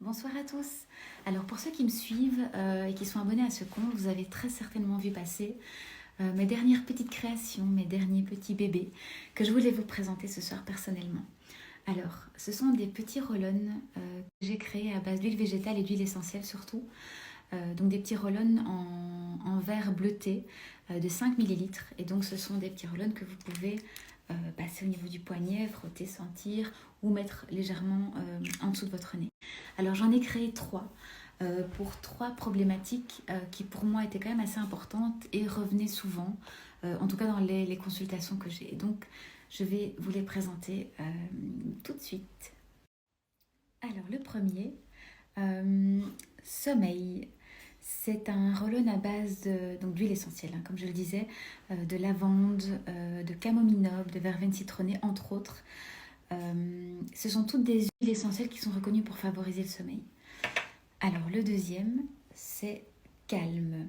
Bonsoir à tous. Alors pour ceux qui me suivent et qui sont abonnés à ce compte, vous avez très certainement vu passer mes dernières petites créations, mes derniers petits bébés que je voulais vous présenter ce soir personnellement. Alors, ce sont des petits roll-on que j'ai créés à base d'huile végétale et d'huile essentielle surtout. Donc des petits roll-on en verre bleuté de 5 millilitres. Et donc ce sont des petits roll-on que vous pouvez passer au niveau du poignet, frotter, sentir ou mettre légèrement en dessous de votre nez. Alors j'en ai créé trois pour trois problématiques qui pour moi étaient quand même assez importantes et revenaient souvent, en tout cas dans les consultations que j'ai. Donc je vais vous les présenter tout de suite. Alors le premier, euh, sommeil. C'est un roll-on à base d'huile essentielle, comme je le disais, de lavande, de camomille noble, de verveine citronnée, entre autres. Ce sont toutes des huiles essentielles qui sont reconnues pour favoriser le sommeil. Alors le deuxième, c'est calme.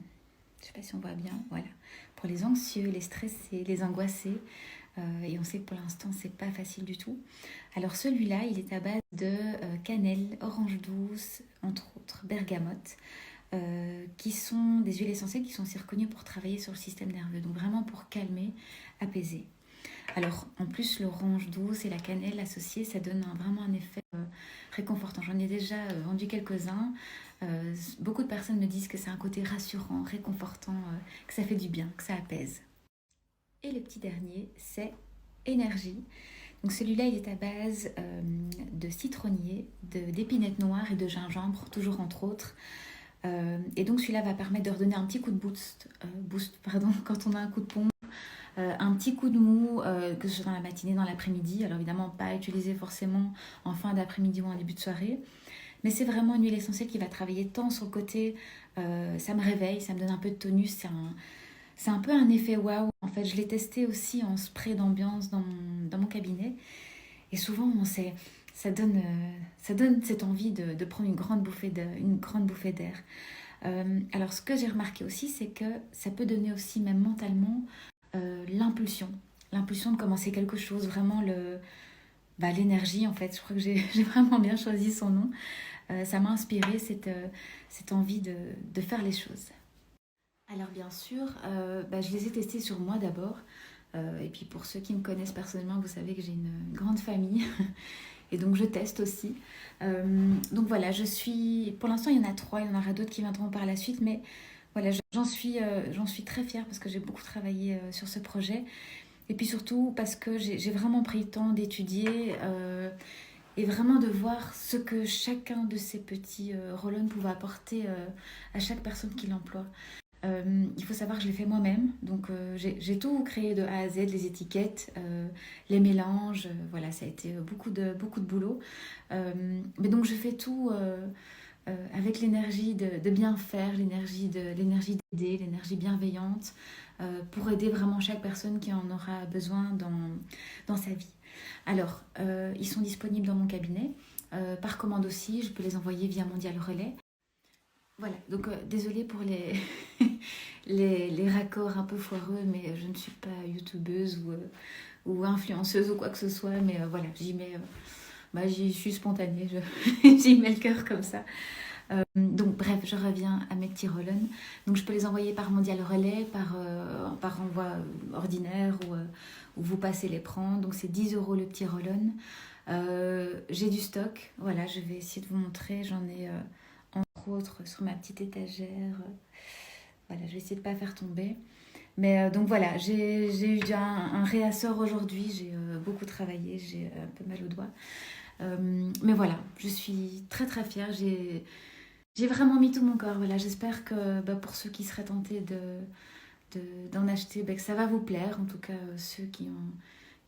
Je ne sais pas si on voit bien, voilà. Pour les anxieux, les stressés, les angoissés. Et on sait que pour l'instant, c'est pas facile du tout. Alors celui-là, il est à base de cannelle, orange douce, entre autres, bergamote, qui sont des huiles essentielles qui sont aussi reconnues pour travailler sur le système nerveux. Donc vraiment pour calmer, apaiser. Alors, en plus, l'orange douce et la cannelle associée, ça donne vraiment un effet réconfortant. J'en ai déjà vendu quelques-uns. Beaucoup de personnes me disent que c'est un côté rassurant, réconfortant, que ça fait du bien, que ça apaise. Et le petit dernier, c'est énergie. Donc celui-là, il est à base de citronnier, d'épinette noire et de gingembre, toujours entre autres. Et donc celui-là va permettre de redonner un petit coup de boost pardon, quand on a un coup de pompe. Un petit coup de mou, que ce soit dans la matinée, dans l'après-midi. Alors évidemment, pas utilisé forcément en fin d'après-midi ou en début de soirée. Mais c'est vraiment une huile essentielle qui va travailler tant sur le côté, ça me réveille, ça me donne un peu de tonus. C'est un peu un effet waouh. En fait, je l'ai testé aussi en spray d'ambiance dans mon cabinet. Et souvent, ça donne cette envie de prendre une grande bouffée d'air. Alors, ce que j'ai remarqué aussi, c'est que ça peut donner aussi, même mentalement, l'impulsion. L'impulsion de commencer quelque chose, vraiment l'énergie en fait. Je crois que j'ai j'ai vraiment bien choisi son nom. Ça m'a inspiré cette envie de faire les choses. Alors bien sûr, je les ai testés sur moi d'abord. Et puis pour ceux qui me connaissent personnellement, vous savez que j'ai une grande famille. Et donc je teste aussi. Donc voilà, pour l'instant il y en a trois, il y en aura d'autres qui viendront par la suite. Mais voilà, j'en suis très fière parce que j'ai beaucoup travaillé sur ce projet. Et puis surtout parce que j'ai vraiment pris le temps d'étudier et vraiment de voir ce que chacun de ces petits roll-on pouvait apporter à chaque personne qui l'emploie. Il faut savoir que je l'ai fait moi-même, donc j'ai tout créé de A à Z, les étiquettes, les mélanges, voilà, ça a été beaucoup de boulot. Mais donc je fais tout avec l'énergie de bien faire, l'énergie d'aider, l'énergie bienveillante, pour aider vraiment chaque personne qui en aura besoin dans sa vie. Alors, ils sont disponibles dans mon cabinet, par commande aussi, je peux les envoyer via Mondial Relais. Voilà, donc désolée pour les raccords un peu foireux, mais je ne suis pas youtubeuse ou influenceuse ou quoi que ce soit, mais voilà, j'y suis spontanée, j'y mets le cœur comme ça. Donc bref, je reviens à mes petits roll-on. Donc je peux les envoyer par Mondial Relais, par envoi ordinaire ou vous passez les prendre. Donc c'est 10 € le petit roll-on. J'ai du stock, voilà, je vais essayer de vous montrer. J'en ai entre autres sur ma petite étagère. Voilà, je vais essayer de ne pas faire tomber. Mais donc voilà, j'ai eu un réassort aujourd'hui. J'ai beaucoup travaillé, j'ai un peu mal au doigt. Mais voilà, je suis très très fière. J'ai vraiment mis tout mon corps. Voilà, j'espère que pour ceux qui seraient tentés d'en acheter, que ça va vous plaire. En tout cas, ceux qui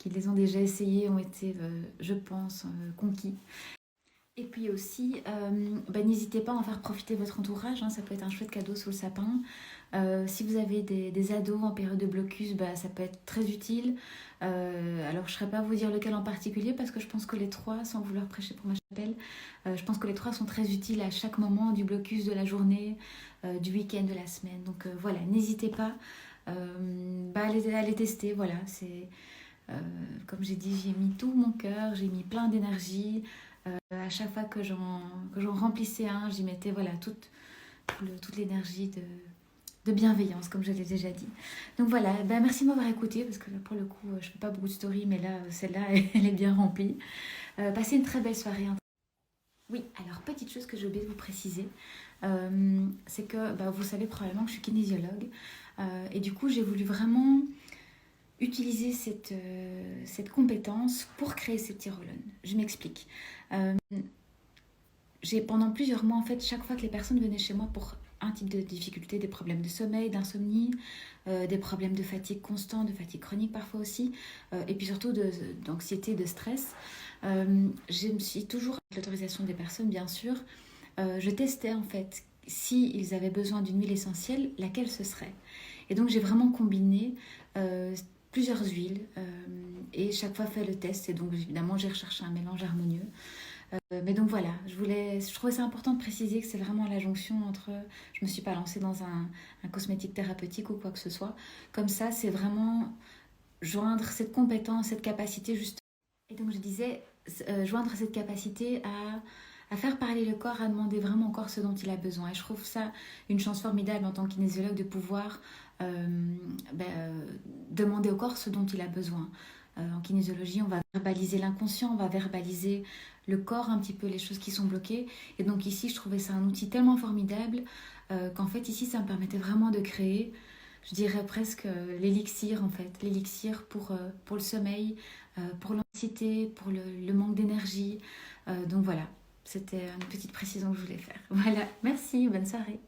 les ont déjà essayés ont été, je pense, conquis. Et puis aussi, n'hésitez pas à en faire profiter votre entourage, hein, ça peut être un chouette cadeau sous le sapin. Si vous avez des ados en période de blocus, ça peut être très utile. Alors je ne saurais pas vous dire lequel en particulier parce que je pense que les trois, sans vouloir prêcher pour ma chapelle, je pense que les trois sont très utiles à chaque moment du blocus de la journée, du week-end, de la semaine. Donc voilà, n'hésitez pas à les tester. Voilà, comme j'ai dit, j'ai mis tout mon cœur, j'ai mis plein d'énergie à chaque fois que j'en remplissais un, j'y mettais voilà, toute l'énergie de bienveillance, comme je l'ai déjà dit. Donc voilà, ben, merci de m'avoir écouté, parce que pour le coup, je fais pas beaucoup de stories, mais là, celle-là, elle est bien remplie. Passez une très belle soirée. Oui, alors petite chose que j'ai oublié de vous préciser, c'est que bah, vous savez probablement que je suis kinésiologue, et du coup j'ai voulu vraiment utiliser cette compétence pour créer ces petits roll-on. Je m'explique. Euh, j'ai pendant plusieurs mois, en fait, chaque fois que les personnes venaient chez moi pour un type de difficulté, des problèmes de sommeil, d'insomnie, des problèmes de fatigue constante, de fatigue chronique parfois aussi, et puis surtout d'anxiété, de stress, je me suis toujours, avec l'autorisation des personnes bien sûr, je testais en fait s'ils avaient besoin d'une huile essentielle, laquelle ce serait. Et donc j'ai vraiment combiné plusieurs huiles et chaque fois fait le test. Et donc évidemment j'ai recherché un mélange harmonieux. Mais donc voilà, je trouvais ça important de préciser que c'est vraiment la jonction entre... Je ne me suis pas lancée dans un cosmétique thérapeutique ou quoi que ce soit. Comme ça, c'est vraiment joindre cette compétence, cette capacité juste. Et donc je disais, joindre cette capacité à faire parler le corps, à demander vraiment au corps ce dont il a besoin. Et je trouve ça une chance formidable en tant que kinésiologue de pouvoir demander au corps ce dont il a besoin. En kinésiologie, on va verbaliser l'inconscient, on va verbaliser le corps, un petit peu les choses qui sont bloquées. Et donc ici, je trouvais ça un outil tellement formidable qu'en fait, ici, ça me permettait vraiment de créer, je dirais presque l'élixir, en fait. L'élixir pour le sommeil, pour l'anxiété, pour le manque d'énergie. Donc voilà, c'était une petite précision que je voulais faire. Voilà, merci, bonne soirée.